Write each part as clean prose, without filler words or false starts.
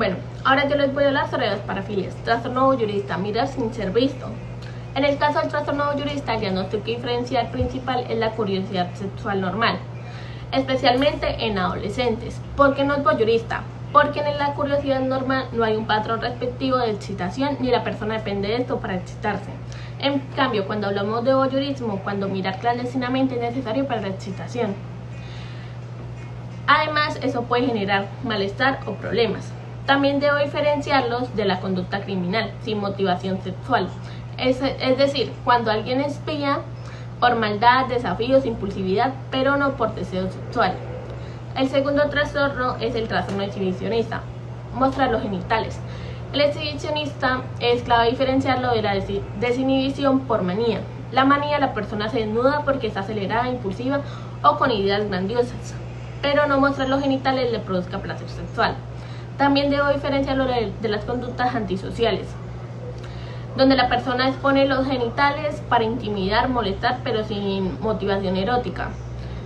Bueno, ahora yo les voy a hablar sobre las parafilias. Trastorno voyeurista, mirar sin ser visto. En el caso del trastorno voyeurista, el diagnóstico diferencial principal es la curiosidad sexual normal, especialmente en adolescentes. ¿Por qué no es voyeurista? Porque en la curiosidad normal no hay un patrón respectivo de excitación ni la persona depende de esto para excitarse. En cambio, cuando hablamos de voyeurismo, cuando mirar clandestinamente es necesario para la excitación. Además, eso puede generar malestar o problemas. También debo diferenciarlos de la conducta criminal sin motivación sexual. Es decir, cuando alguien espía por maldad, desafíos, impulsividad, pero no por deseo sexual. El segundo trastorno es el trastorno exhibicionista, mostrar los genitales. El exhibicionista es clave diferenciarlo de la desinhibición por manía. La manía, la persona se desnuda porque está acelerada, impulsiva o con ideas grandiosas, pero no mostrar los genitales le produzca placer sexual. También debo diferenciarlo de las conductas antisociales, donde la persona expone los genitales para intimidar, molestar, pero sin motivación erótica.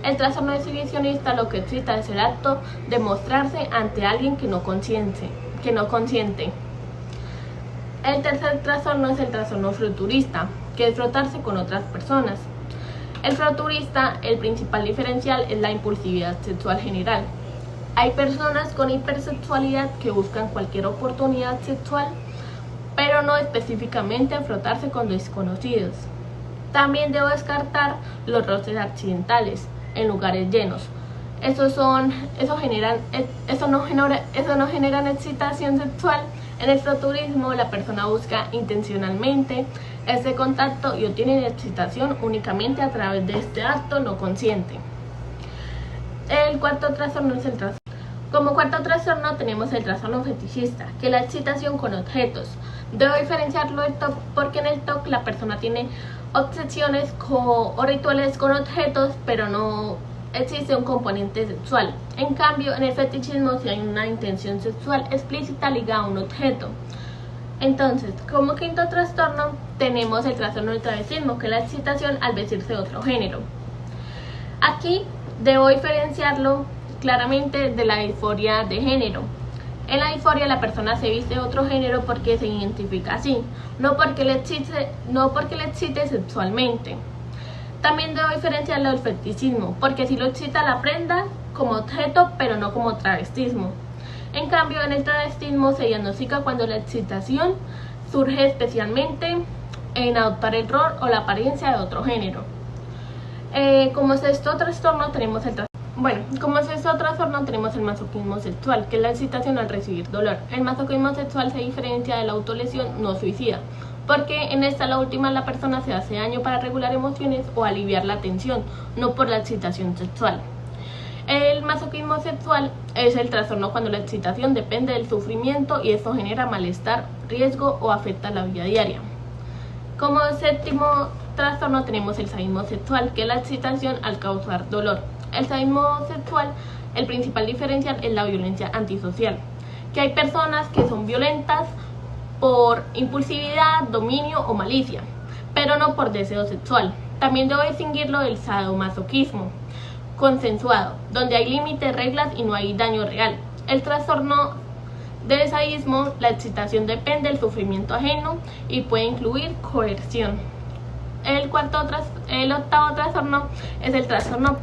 El trastorno exhibicionista lo que excita es el acto de mostrarse ante alguien que no consiente. El tercer trastorno es el trastorno froturista, que es frotarse con otras personas. El froturista, el principal diferencial es la impulsividad sexual general. Hay personas con hipersexualidad que buscan cualquier oportunidad sexual, pero no específicamente frotarse con desconocidos. También debo descartar los roces accidentales en lugares llenos. Eso no generan excitación sexual. En el froturismo, la persona busca intencionalmente este contacto y obtiene excitación únicamente a través de este acto no consciente. El cuarto trastorno es el trastorno. Como cuarto trastorno tenemos el trastorno fetichista, que es la excitación con objetos. Debo diferenciarlo del TOC porque en el TOC la persona tiene obsesiones o rituales con objetos, pero no existe un componente sexual. En cambio, en el fetichismo sí hay una intención sexual explícita ligada a un objeto. Entonces, como quinto trastorno tenemos el trastorno del travestismo, que es la excitación al vestirse de otro género. Aquí debo diferenciarlo claramente de la disforia de género. En la disforia la persona se viste de otro género porque se identifica así, no porque le excite sexualmente. También debo diferenciarlo del fetichismo, porque si lo excita la prenda como objeto, pero no como travestismo. En cambio, en el travestismo se diagnostica cuando la excitación surge especialmente en adoptar el rol o la apariencia de otro género. Como sexto trastorno tenemos el masoquismo sexual, que es la excitación al recibir dolor. El masoquismo sexual se diferencia de la autolesión no suicida, porque en esta, la última, la persona se hace daño para regular emociones o aliviar la tensión, no por la excitación sexual. El masoquismo sexual es el trastorno cuando la excitación depende del sufrimiento y esto genera malestar, riesgo o afecta la vida diaria. Como séptimo trastorno tenemos el sadismo sexual, que es la excitación al causar dolor. El sadismo sexual, el principal diferencial es la violencia antisocial, que hay personas que son violentas por impulsividad, dominio o malicia, pero no por deseo sexual. También debo distinguirlo del sadomasoquismo consensuado, donde hay límites, reglas y no hay daño real. El trastorno del sadismo, la excitación depende del sufrimiento ajeno y puede incluir coerción. El octavo trastorno es el trastorno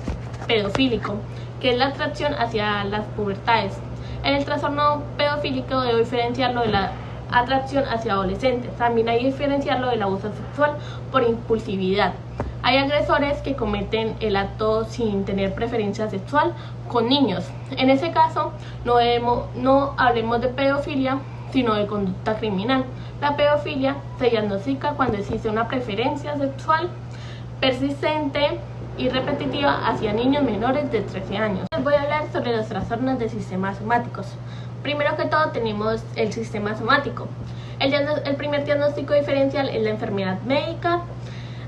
pedofílico, que es la atracción hacia las pubertades. En el trastorno pedofílico debo diferenciarlo de la atracción hacia adolescentes. También hay que diferenciarlo del abuso sexual por impulsividad. Hay agresores que cometen el acto sin tener preferencia sexual con niños. En ese caso, no hablemos de pedofilia, sino de conducta criminal. La pedofilia se diagnostica cuando existe una preferencia sexual persistente y repetitiva hacia niños menores de 13 años. Les voy a hablar sobre los trastornos de sistemas somáticos. Primero que todo tenemos el sistema somático. El primer diagnóstico diferencial es la enfermedad médica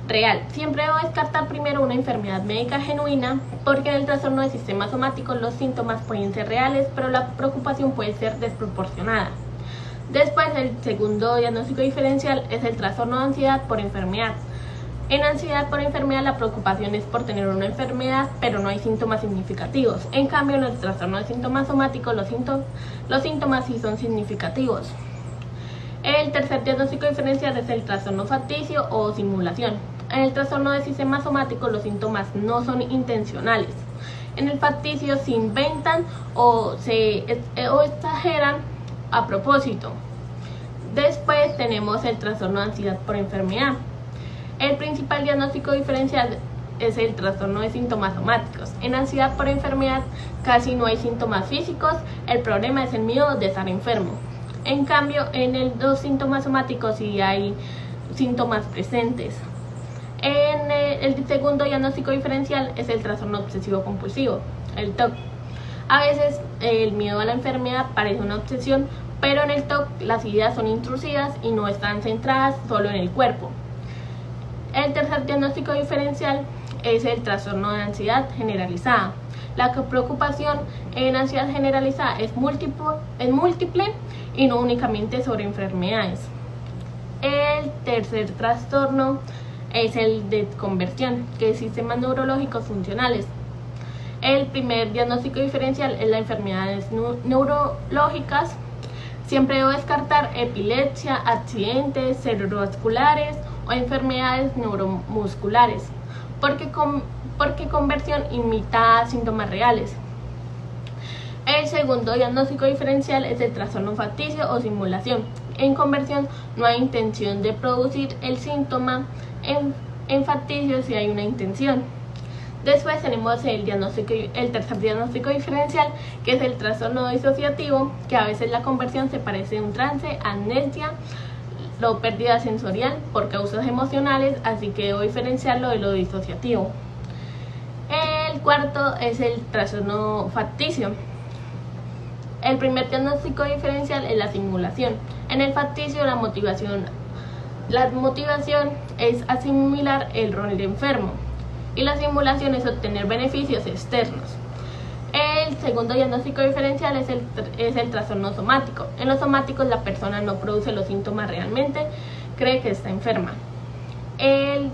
real. Siempre debo descartar primero una enfermedad médica genuina, porque en el trastorno de sistema somático los síntomas pueden ser reales, pero la preocupación puede ser desproporcionada. Después, el segundo diagnóstico diferencial es el trastorno de ansiedad por enfermedad. En ansiedad por enfermedad, la preocupación es por tener una enfermedad, pero no hay síntomas significativos. En cambio, en el trastorno de síntomas somáticos, los síntomas sí son significativos. El tercer diagnóstico diferencial es el trastorno facticio o simulación. En el trastorno de sistema somático, los síntomas no son intencionales. En el facticio se inventan o exageran a propósito. Después tenemos el trastorno de ansiedad por enfermedad. El principal diagnóstico diferencial es el trastorno de síntomas somáticos. En ansiedad por enfermedad casi no hay síntomas físicos, el problema es el miedo de estar enfermo. En cambio, en los síntomas somáticos sí hay síntomas presentes. El segundo diagnóstico diferencial es el trastorno obsesivo compulsivo, el TOC. A veces el miedo a la enfermedad parece una obsesión, pero en el TOC las ideas son intrusivas y no están centradas solo en el cuerpo. El tercer diagnóstico diferencial es el trastorno de ansiedad generalizada. La preocupación en ansiedad generalizada es múltiple y no únicamente sobre enfermedades. El tercer trastorno es el de conversión, que es sistemas neurológicos funcionales. El primer diagnóstico diferencial es las enfermedades neurológicas. Siempre debo descartar epilepsia, accidentes cerebrovasculares o enfermedades neuromusculares, porque conversión imita síntomas reales. El segundo diagnóstico diferencial es el trastorno facticio o simulación. En conversión no hay intención de producir el síntoma, en facticio sí hay una intención. Después tenemos el tercer diagnóstico diferencial, que es el trastorno disociativo, que a veces la conversión se parece a un trance, amnesia, o pérdida sensorial por causas emocionales, así que debo diferenciarlo de lo disociativo. El cuarto es el trastorno facticio. El primer diagnóstico diferencial es la simulación. En el facticio la motivación es asimilar el rol de enfermo y la simulación es obtener beneficios externos. El segundo diagnóstico diferencial es el trastorno somático. En los somáticos la persona no produce los síntomas realmente, cree que está enferma. El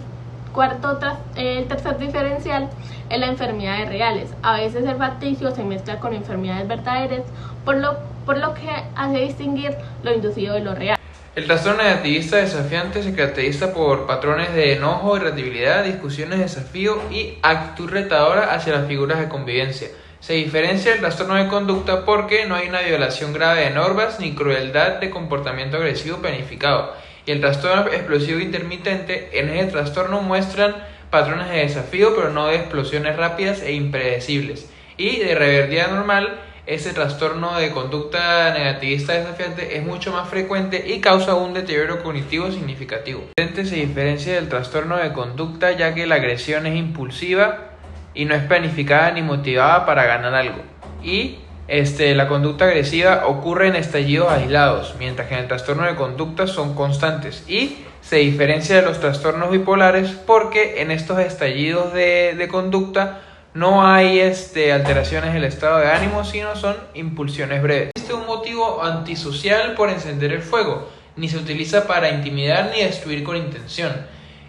tercer diferencial es la enfermedades reales. A veces el facticio se mezcla con enfermedades verdaderas, por lo que hace distinguir lo inducido de lo real. El trastorno negativista desafiante se caracteriza por patrones de enojo, irritabilidad, discusiones, desafío y actitud retadora hacia las figuras de convivencia. Se diferencia del trastorno de conducta porque no hay una violación grave de normas ni crueldad de comportamiento agresivo planificado. Y el trastorno explosivo intermitente, en ese trastorno muestran patrones de desafío pero no de explosiones rápidas e impredecibles. Y de reverdía normal, ese trastorno de conducta negativista desafiante es mucho más frecuente y causa un deterioro cognitivo significativo. Se diferencia del trastorno de conducta ya que la agresión es impulsiva y no es planificada ni motivada para ganar algo. Y la conducta agresiva ocurre en estallidos aislados, mientras que en el trastorno de conducta son constantes. Y se diferencia de los trastornos bipolares porque en estos estallidos de conducta no hay alteraciones del estado de ánimo, sino son impulsiones breves. Existe un motivo antisocial por encender el fuego, ni se utiliza para intimidar ni destruir con intención.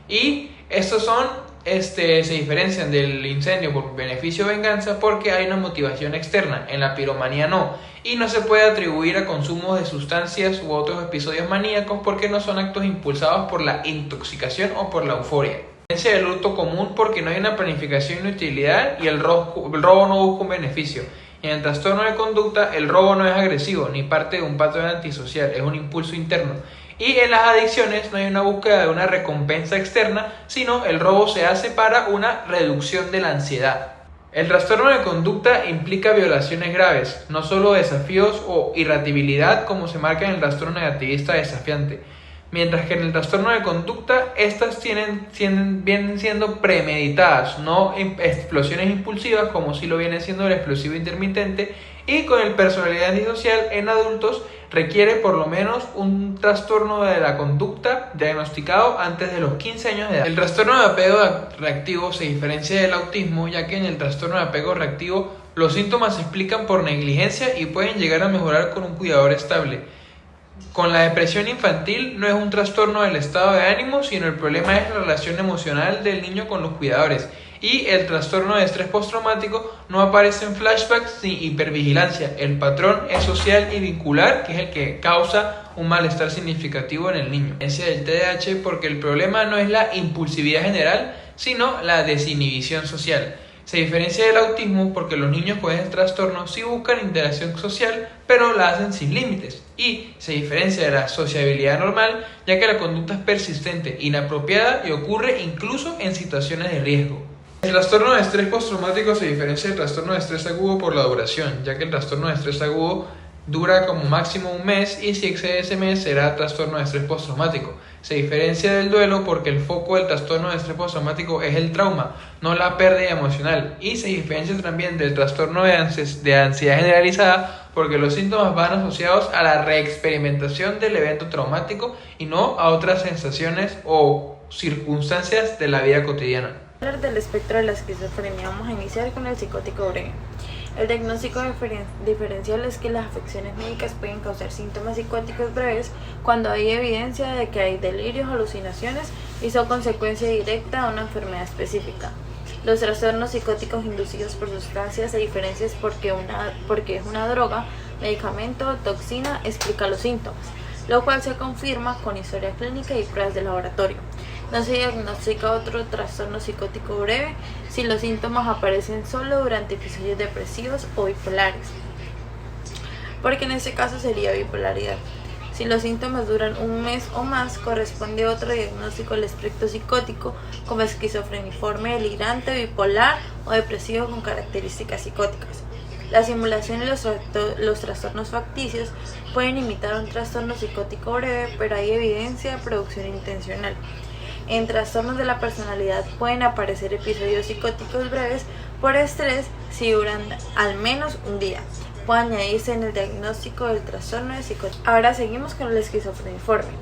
Y estos se diferencian del incendio por beneficio o venganza porque hay una motivación externa. En la piromanía no, y no se puede atribuir a consumo de sustancias u otros episodios maníacos porque no son actos impulsados por la intoxicación o por la euforia. Del hurto común porque no hay una planificación ni utilidad y el robo no busca un beneficio. En el trastorno de conducta el robo no es agresivo ni parte de un patrón antisocial, es un impulso interno. Y en las adicciones no hay una búsqueda de una recompensa externa, sino el robo se hace para una reducción de la ansiedad. El trastorno de conducta implica violaciones graves, no solo desafíos o irritabilidad como se marca en el trastorno negativista desafiante. Mientras que en el trastorno de conducta, estas vienen siendo premeditadas, no explosiones impulsivas como si lo viene siendo el explosivo intermitente, y con el personalidad antisocial en adultos requiere por lo menos un trastorno de la conducta diagnosticado antes de los 15 años de edad. El trastorno de apego reactivo se diferencia del autismo, ya que en el trastorno de apego reactivo los síntomas se explican por negligencia y pueden llegar a mejorar con un cuidador estable. Con la depresión infantil no es un trastorno del estado de ánimo, sino el problema es la relación emocional del niño con los cuidadores. Y el trastorno de estrés postraumático no aparece en flashbacks ni hipervigilancia. El patrón es social y vincular, que es el que causa un malestar significativo en el niño. Es el TDAH porque el problema no es la impulsividad general, sino la desinhibición social. Se diferencia del autismo porque los niños con este trastorno sí buscan interacción social, pero la hacen sin límites. Y se diferencia de la sociabilidad normal, ya que la conducta es persistente, inapropiada y ocurre incluso en situaciones de riesgo. El trastorno de estrés postraumático se diferencia del trastorno de estrés agudo por la duración, ya que el trastorno de estrés agudo dura como máximo un mes y si excede ese mes será trastorno de estrés postraumático. Se diferencia del duelo porque el foco del trastorno de estrés postraumático es el trauma, no la pérdida emocional. Y se diferencia también del trastorno de ansiedad generalizada porque los síntomas van asociados a la reexperimentación del evento traumático y no a otras sensaciones o circunstancias de la vida cotidiana. Para hablar del espectro de la esquizofrenia, vamos a iniciar con el psicótico breve. El diagnóstico diferencial es que las afecciones médicas pueden causar síntomas psicóticos breves cuando hay evidencia de que hay delirios, alucinaciones y son consecuencia directa de una enfermedad específica. Los trastornos psicóticos inducidos por sustancias se diferencian porque es una droga, medicamento, toxina, explica los síntomas, lo cual se confirma con historia clínica y pruebas de laboratorio. No se diagnostica otro trastorno psicótico breve si los síntomas aparecen solo durante episodios depresivos o bipolares, porque en este caso sería bipolaridad. Si los síntomas duran un mes o más, corresponde a otro diagnóstico del espectro psicótico como esquizofreniforme, delirante, bipolar o depresivo con características psicóticas. La simulación y los trastornos facticios pueden imitar un trastorno psicótico breve, pero hay evidencia de producción intencional. En trastornos de la personalidad pueden aparecer episodios psicóticos breves por estrés si duran al menos un día. Puede añadirse en el diagnóstico del trastorno de psicótico. Ahora seguimos con el esquizofreniforme.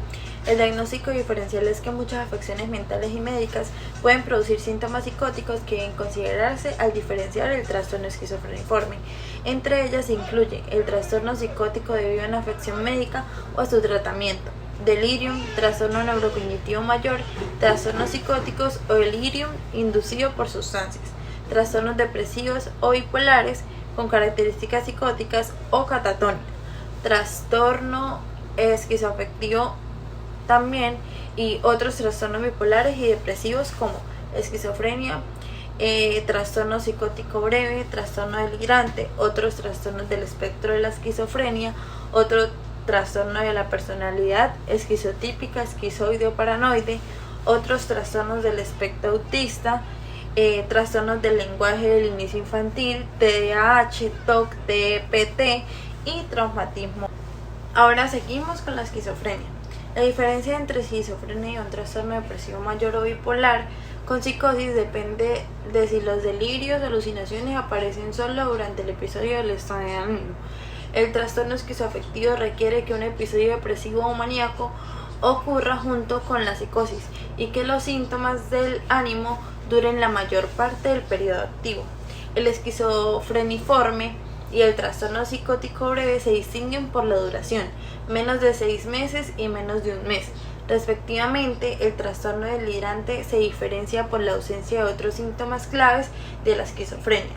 El diagnóstico diferencial es que muchas afecciones mentales y médicas pueden producir síntomas psicóticos que deben considerarse al diferenciar el trastorno esquizofreniforme. Entre ellas se incluye el trastorno psicótico debido a una afección médica o a su tratamiento, delirium, trastorno neurocognitivo mayor, trastornos psicóticos o delirium inducido por sustancias, trastornos depresivos o bipolares con características psicóticas o catatónicas, trastorno esquizoafectivo también y otros trastornos bipolares y depresivos como esquizofrenia, trastorno psicótico breve, trastorno delirante, otros trastornos del espectro de la esquizofrenia, otro trastorno de la personalidad, esquizotípica, esquizoide o paranoide, otros trastornos del espectro autista, trastornos del lenguaje del inicio infantil, TDAH, TOC, TEPT y traumatismo. Ahora seguimos con la esquizofrenia. La diferencia entre esquizofrenia y un trastorno depresivo mayor o bipolar con psicosis depende de si los delirios o alucinaciones aparecen solo durante el episodio del estado de ánimo. El trastorno esquizoafectivo requiere que un episodio depresivo o maníaco ocurra junto con la psicosis y que los síntomas del ánimo duren la mayor parte del periodo activo. El esquizofreniforme y el trastorno psicótico breve se distinguen por la duración, menos de 6 meses y menos de un mes. Respectivamente, el trastorno delirante se diferencia por la ausencia de otros síntomas claves de la esquizofrenia.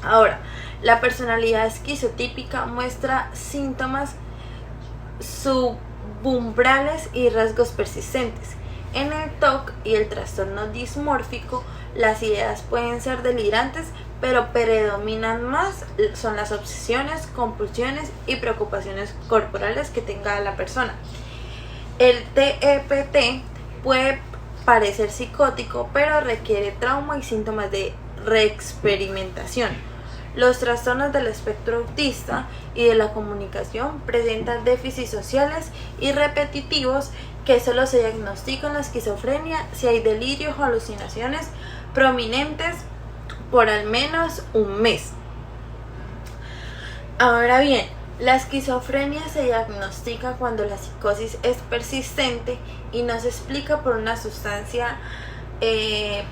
Ahora, la personalidad esquizotípica muestra síntomas subumbrales y rasgos persistentes. En el TOC y el trastorno dismórfico, las ideas pueden ser delirantes, pero predominan más son las obsesiones, compulsiones y preocupaciones corporales que tenga la persona. El TEPT puede parecer psicótico, pero requiere trauma y síntomas de reexperimentación. Los trastornos del espectro autista y de la comunicación presentan déficits sociales y repetitivos que solo se diagnostican la esquizofrenia si hay delirios o alucinaciones prominentes por al menos un mes. Ahora bien, la esquizofrenia se diagnostica cuando la psicosis es persistente y no se explica por una sustancia de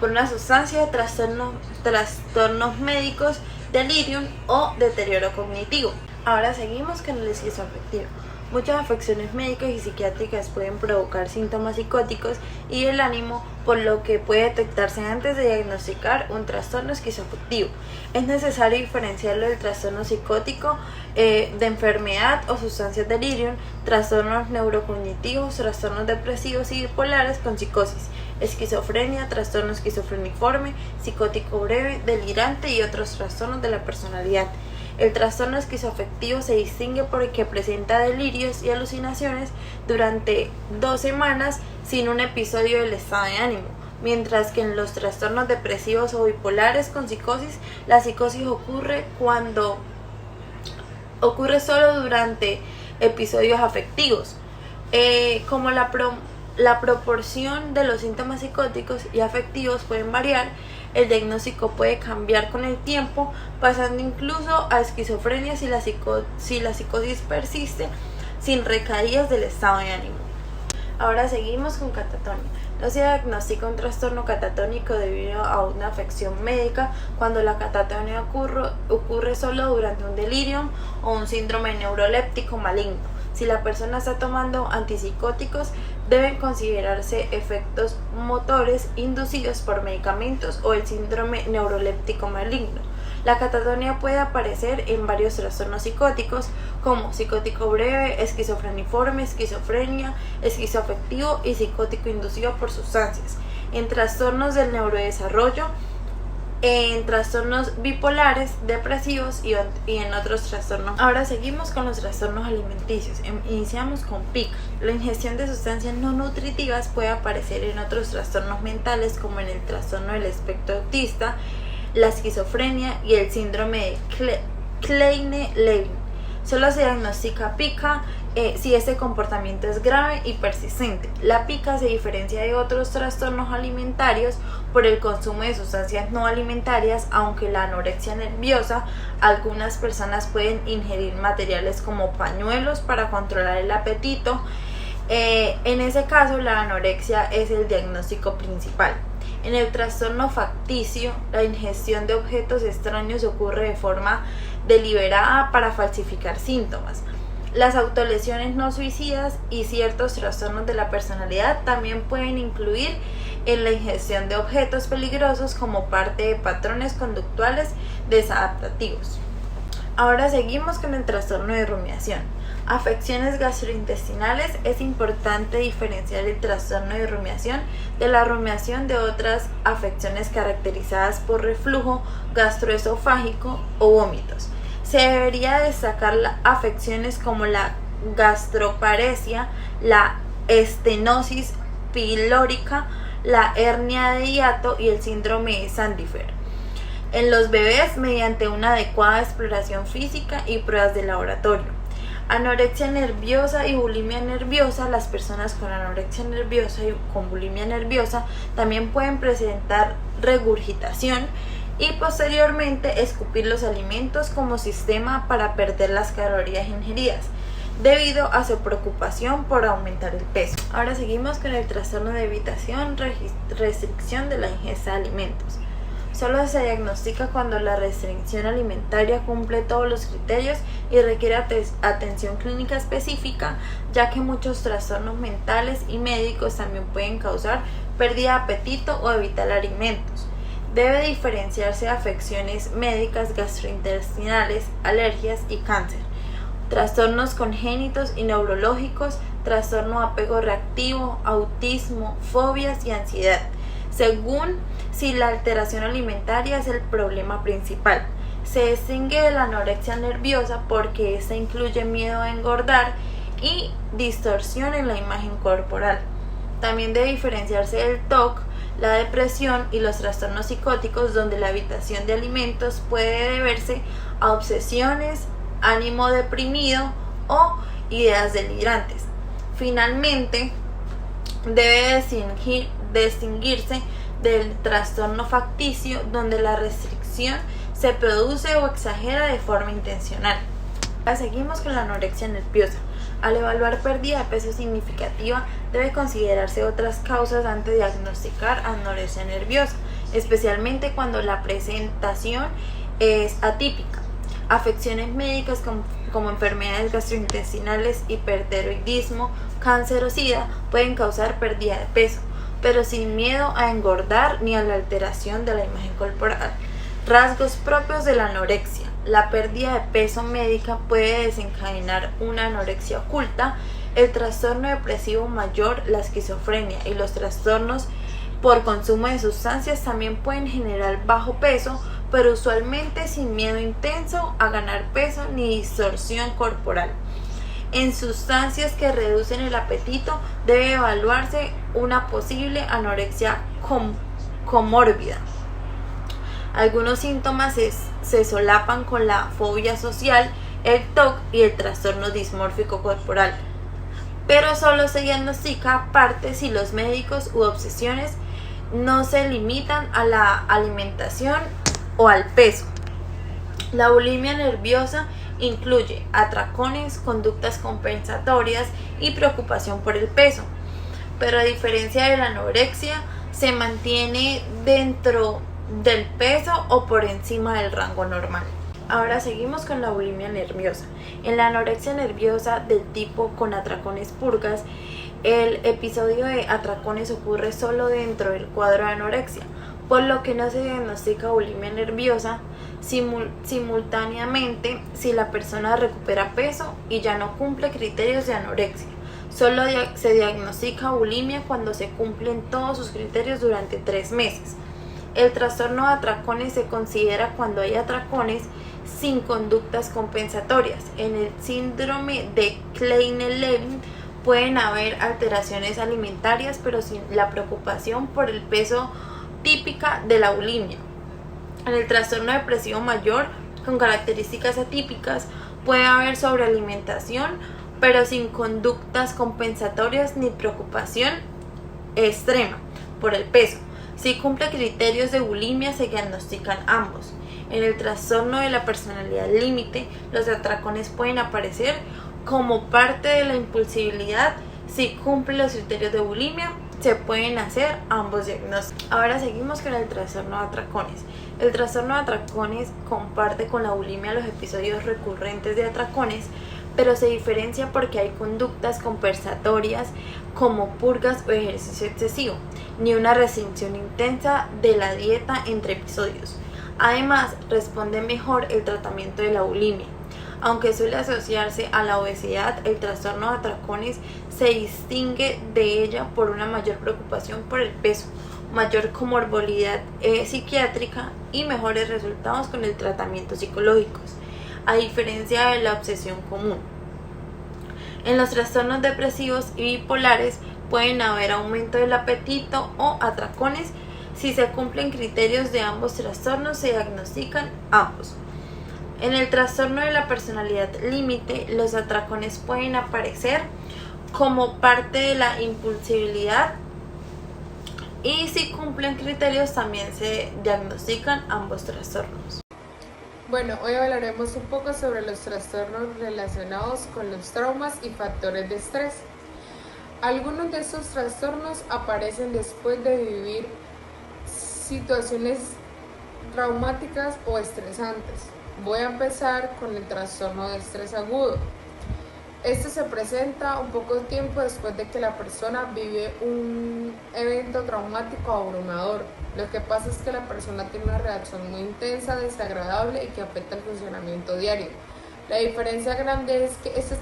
trastornos médicos, delirium o deterioro cognitivo. Ahora seguimos con el esquizoafectivo. Muchas afecciones médicas y psiquiátricas pueden provocar síntomas psicóticos y el ánimo, por lo que puede detectarse antes de diagnosticar un trastorno esquizoafectivo. Es necesario diferenciarlo del trastorno psicótico de enfermedad o sustancias delirium, trastornos neurocognitivos, trastornos depresivos y bipolares con psicosis, esquizofrenia, trastorno esquizofreniforme, psicótico breve, delirante y otros trastornos de la personalidad. El trastorno esquizoafectivo se distingue porque presenta delirios y alucinaciones durante 2 semanas sin un episodio del estado de ánimo, mientras que en los trastornos depresivos o bipolares con psicosis, la psicosis ocurre solo durante episodios afectivos. Como la proporción de los síntomas psicóticos y afectivos pueden variar, el diagnóstico puede cambiar con el tiempo, pasando incluso a esquizofrenia si la psicosis persiste sin recaídas del estado de ánimo. Ahora seguimos con catatonia. No se diagnostica un trastorno catatónico debido a una afección médica cuando la catatonia ocurre solo durante un delirium o un síndrome neuroléptico maligno. Si la persona está tomando antipsicóticos, deben considerarse efectos motores inducidos por medicamentos o el síndrome neuroléptico maligno. La catatonia puede aparecer en varios trastornos psicóticos como psicótico breve, esquizofreniforme, esquizofrenia, esquizoafectivo y psicótico inducido por sustancias, en trastornos del neurodesarrollo, en trastornos bipolares, depresivos y en otros trastornos. Ahora seguimos con los trastornos alimenticios. Iniciamos con PICA. La ingestión de sustancias no nutritivas puede aparecer en otros trastornos mentales como en el trastorno del espectro autista, la esquizofrenia y el síndrome de Kleine-Levin. Solo se diagnostica PICA si este comportamiento es grave y persistente. La PICA se diferencia de otros trastornos alimentarios por el consumo de sustancias no alimentarias, aunque la anorexia nerviosa, algunas personas pueden ingerir materiales como pañuelos para controlar el apetito. En ese caso, la anorexia es el diagnóstico principal. En el trastorno facticio, la ingestión de objetos extraños ocurre de forma deliberada para falsificar síntomas. Las autolesiones no suicidas y ciertos trastornos de la personalidad también pueden incluir en la ingestión de objetos peligrosos como parte de patrones conductuales desadaptativos. Ahora seguimos con el trastorno de rumiación. Afecciones gastrointestinales. Es importante diferenciar el trastorno de rumiación de la rumiación de otras afecciones caracterizadas por reflujo gastroesofágico o vómitos. Se debería destacar las afecciones como la gastroparesia, la estenosis pilórica, la hernia de hiato y el síndrome de Sandifer. En los bebés, mediante una adecuada exploración física y pruebas de laboratorio. Anorexia nerviosa y bulimia nerviosa. Las personas con anorexia nerviosa y con bulimia nerviosa también pueden presentar regurgitación y posteriormente escupir los alimentos como sistema para perder las calorías ingeridas, debido a su preocupación por aumentar el peso. Ahora seguimos con el trastorno de evitación, restricción de la ingesta de alimentos. Solo se diagnostica cuando la restricción alimentaria cumple todos los criterios y requiere atención clínica específica, ya que muchos trastornos mentales y médicos también pueden causar pérdida de apetito o evitar alimentos. Debe diferenciarse de afecciones médicas gastrointestinales, alergias y cáncer, trastornos congénitos y neurológicos, trastorno de apego reactivo, autismo, fobias y ansiedad, según si la alteración alimentaria es el problema principal. Se distingue de la anorexia nerviosa porque esta incluye miedo a engordar y distorsión en la imagen corporal. También debe diferenciarse del TOC, la depresión y los trastornos psicóticos, donde la evitación de alimentos puede deberse a obsesiones, ánimo deprimido o ideas delirantes. Finalmente, debe distinguirse del trastorno facticio, donde la restricción se produce o exagera de forma intencional. Ahora seguimos con la anorexia nerviosa. Al evaluar pérdida de peso significativa, debe considerarse otras causas antes de diagnosticar anorexia nerviosa, especialmente cuando la presentación es atípica. Afecciones médicas como enfermedades gastrointestinales, hipertiroidismo, cáncer o sida, pueden causar pérdida de peso, pero sin miedo a engordar ni a la alteración de la imagen corporal. Rasgos propios de la anorexia. La pérdida de peso médica puede desencadenar una anorexia oculta, el trastorno depresivo mayor, la esquizofrenia y los trastornos por consumo de sustancias también pueden generar bajo peso, pero usualmente sin miedo intenso a ganar peso ni distorsión corporal. En sustancias que reducen el apetito debe evaluarse una posible anorexia comórbida. Algunos síntomas se solapan con la fobia social, el TOC y el trastorno dismórfico corporal, pero solo se diagnostica parte si los médicos u obsesiones no se limitan a la alimentación o al peso. La bulimia nerviosa incluye atracones, conductas compensatorias y preocupación por el peso, pero a diferencia de la anorexia, se mantiene dentro del peso o por encima del rango normal. Ahora seguimos con la bulimia nerviosa. En la anorexia nerviosa del tipo con atracones purgas, el episodio de atracones ocurre solo dentro del cuadro de anorexia, por lo que no se diagnostica bulimia nerviosa simultáneamente si la persona recupera peso y ya no cumple criterios de anorexia. Solo se diagnostica bulimia cuando se cumplen todos sus criterios durante 3 meses. El trastorno de atracones se considera cuando hay atracones sin conductas compensatorias. En el síndrome de Kleine-Levin pueden haber alteraciones alimentarias, pero sin la preocupación por el peso típica de la bulimia. En el trastorno depresivo mayor, con características atípicas, puede haber sobrealimentación, pero sin conductas compensatorias ni preocupación extrema por el peso. Si cumple criterios de bulimia, se diagnostican ambos. En el trastorno de la personalidad límite, los atracones pueden aparecer como parte de la impulsividad. Si cumple los criterios de bulimia, se pueden hacer ambos diagnósticos. Ahora seguimos con el trastorno de atracones. El trastorno de atracones comparte con la bulimia los episodios recurrentes de atracones, pero se diferencia porque hay conductas compensatorias como purgas o ejercicio excesivo, ni una restricción intensa de la dieta entre episodios. Además, responde mejor el tratamiento de la bulimia. Aunque suele asociarse a la obesidad, el trastorno de atracones se distingue de ella por una mayor preocupación por el peso, mayor comorbilidad psiquiátrica y mejores resultados con el tratamiento psicológico, a diferencia de la obsesión común. En los trastornos depresivos y bipolares pueden haber aumento del apetito o atracones. Si se cumplen criterios de ambos trastornos, se diagnostican ambos. En el trastorno de la personalidad límite, los atracones pueden aparecer como parte de la impulsividad y si cumplen criterios también se diagnostican ambos trastornos. Bueno, hoy hablaremos un poco sobre los trastornos relacionados con los traumas y factores de estrés. Algunos de estos trastornos aparecen después de vivir situaciones traumáticas o estresantes. Voy a empezar con el trastorno de estrés agudo. Este se presenta un poco tiempo después de que la persona vive un evento traumático abrumador. Lo que pasa es que la persona tiene una reacción muy intensa, desagradable y que afecta el funcionamiento diario. La diferencia grande es que este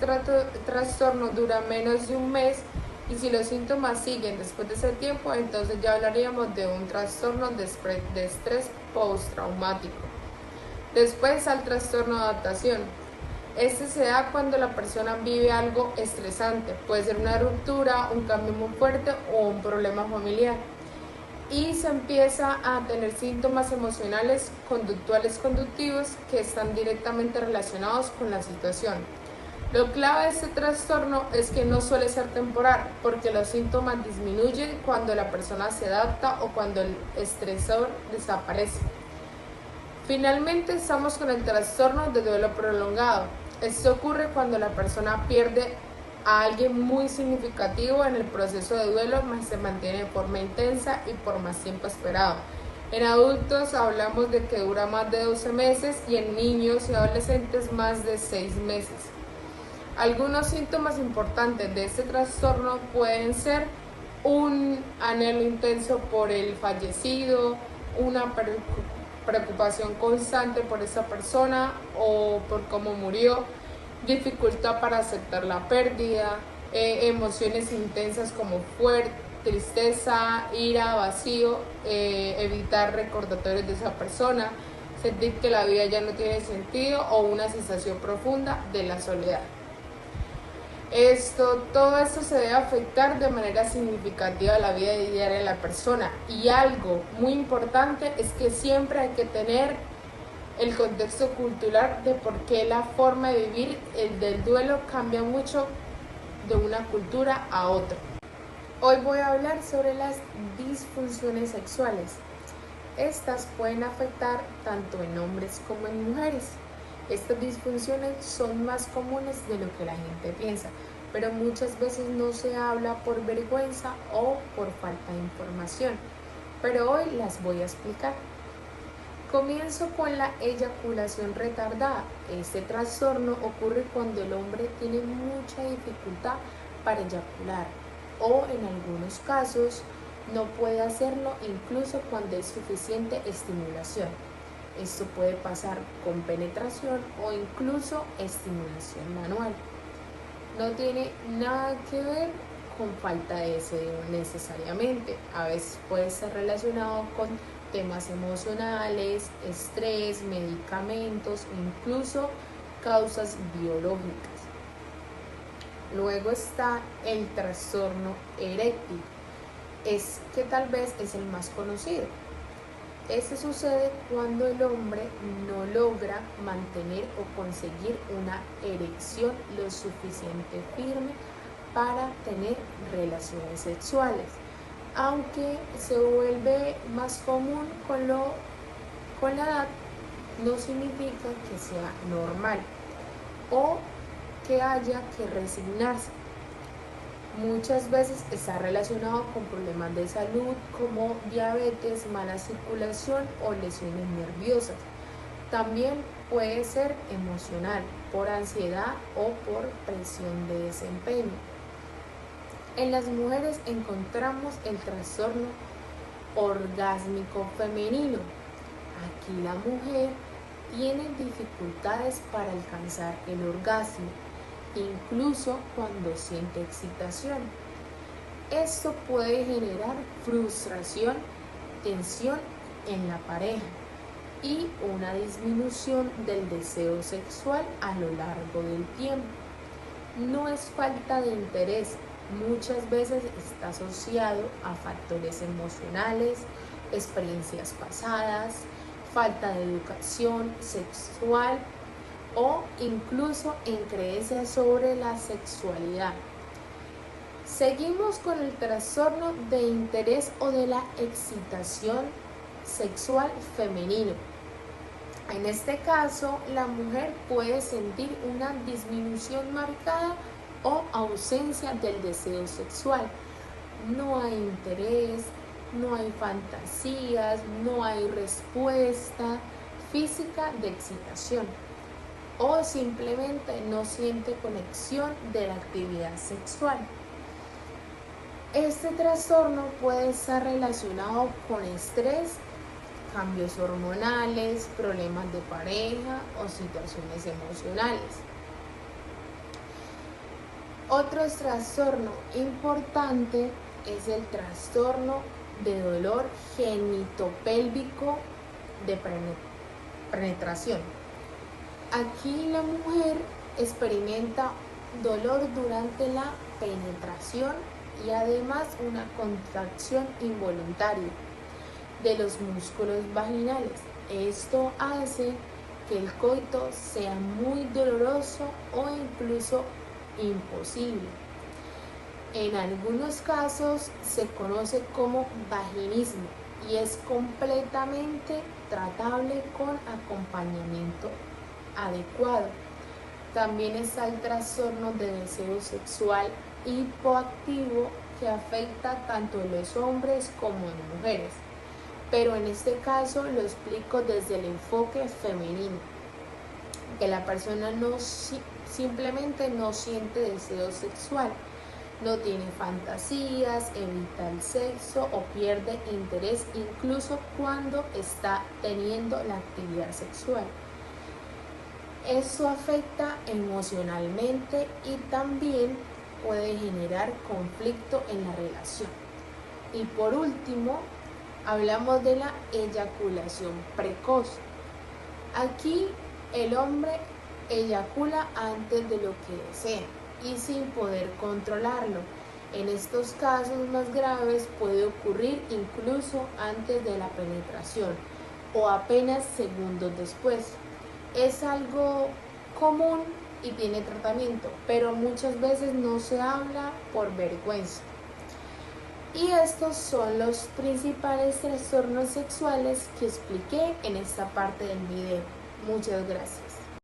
trastorno dura menos de un mes y si los síntomas siguen después de ese tiempo, entonces ya hablaríamos de un trastorno de estrés postraumático. Después al trastorno de adaptación. Este se da cuando la persona vive algo estresante, puede ser una ruptura, un cambio muy fuerte o un problema familiar. Y se empieza a tener síntomas emocionales, conductuales, conductivos que están directamente relacionados con la situación. Lo clave de este trastorno es que no suele ser temporal, porque los síntomas disminuyen cuando la persona se adapta o cuando el estresor desaparece. Finalmente estamos con el trastorno de duelo prolongado. Esto ocurre cuando la persona pierde a alguien muy significativo en el proceso de duelo, mas se mantiene de forma intensa y por más tiempo esperado. En adultos hablamos de que dura más de 12 meses y en niños y adolescentes más de 6 meses. Algunos síntomas importantes de este trastorno pueden ser un anhelo intenso por el fallecido, una preocupación constante por esa persona o por cómo murió, dificultad para aceptar la pérdida, emociones intensas como fuerte, tristeza, ira, vacío, evitar recordatorios de esa persona, sentir que la vida ya no tiene sentido o una sensación profunda de la soledad. Todo esto se debe afectar de manera significativa la vida diaria de la persona, y algo muy importante es que siempre hay que tener el contexto cultural de por qué la forma de vivir el del duelo cambia mucho de una cultura a otra. Hoy voy a hablar sobre las disfunciones sexuales. Estas pueden afectar tanto en hombres como en mujeres. Estas disfunciones son más comunes de lo que la gente piensa, pero muchas veces no se habla por vergüenza o por falta de información. Pero hoy las voy a explicar. Comienzo con la eyaculación retardada. Este trastorno ocurre cuando el hombre tiene mucha dificultad para eyacular o en algunos casos no puede hacerlo incluso cuando hay suficiente estimulación. Esto puede pasar con penetración o incluso estimulación manual. No tiene nada que ver con falta de deseo necesariamente. A veces puede estar relacionado con temas emocionales, estrés, medicamentos o incluso causas biológicas. Luego está el trastorno eréctil, que tal vez es el más conocido. Este sucede cuando el hombre no logra mantener o conseguir una erección lo suficiente firme para tener relaciones sexuales, aunque se vuelve más común con la edad, no significa que sea normal o que haya que resignarse. Muchas veces está relacionado con problemas de salud como diabetes, mala circulación o lesiones nerviosas. También puede ser emocional, por ansiedad o por presión de desempeño. En las mujeres encontramos el trastorno orgásmico femenino. Aquí la mujer tiene dificultades para alcanzar el orgasmo, incluso cuando siente excitación. Esto puede generar frustración, tensión en la pareja y una disminución del deseo sexual a lo largo del tiempo. No es falta de interés, muchas veces está asociado a factores emocionales, experiencias pasadas, falta de educación sexual o incluso en creencias sobre la sexualidad. Seguimos con el trastorno de interés o de la excitación sexual femenino. En este caso, la mujer puede sentir una disminución marcada o ausencia del deseo sexual. No hay interés, no hay fantasías, no hay respuesta física de excitación, o simplemente no siente conexión de la actividad sexual. Este trastorno puede estar relacionado con estrés, cambios hormonales, problemas de pareja o situaciones emocionales. Otro trastorno importante es el trastorno de dolor genitopélvico de penetración. Aquí la mujer experimenta dolor durante la penetración y además una contracción involuntaria de los músculos vaginales. Esto hace que el coito sea muy doloroso o incluso imposible. En algunos casos se conoce como vaginismo y es completamente tratable con acompañamiento adecuado. También está el trastorno de deseo sexual hipoactivo que afecta tanto en los hombres como en mujeres. pero en este caso lo explico desde el enfoque femenino, que la persona simplemente no siente deseo sexual, no tiene fantasías, evita el sexo o pierde interés incluso cuando está teniendo la actividad sexual. Eso afecta emocionalmente y también puede generar conflicto en la relación. Y por último, hablamos de la eyaculación precoz. Aquí el hombre eyacula antes de lo que desea y sin poder controlarlo. En estos casos más graves puede ocurrir incluso antes de la penetración o apenas segundos después. Es algo común y tiene tratamiento, pero muchas veces no se habla por vergüenza. Y estos son los principales trastornos sexuales que expliqué en esta parte del video. Muchas gracias.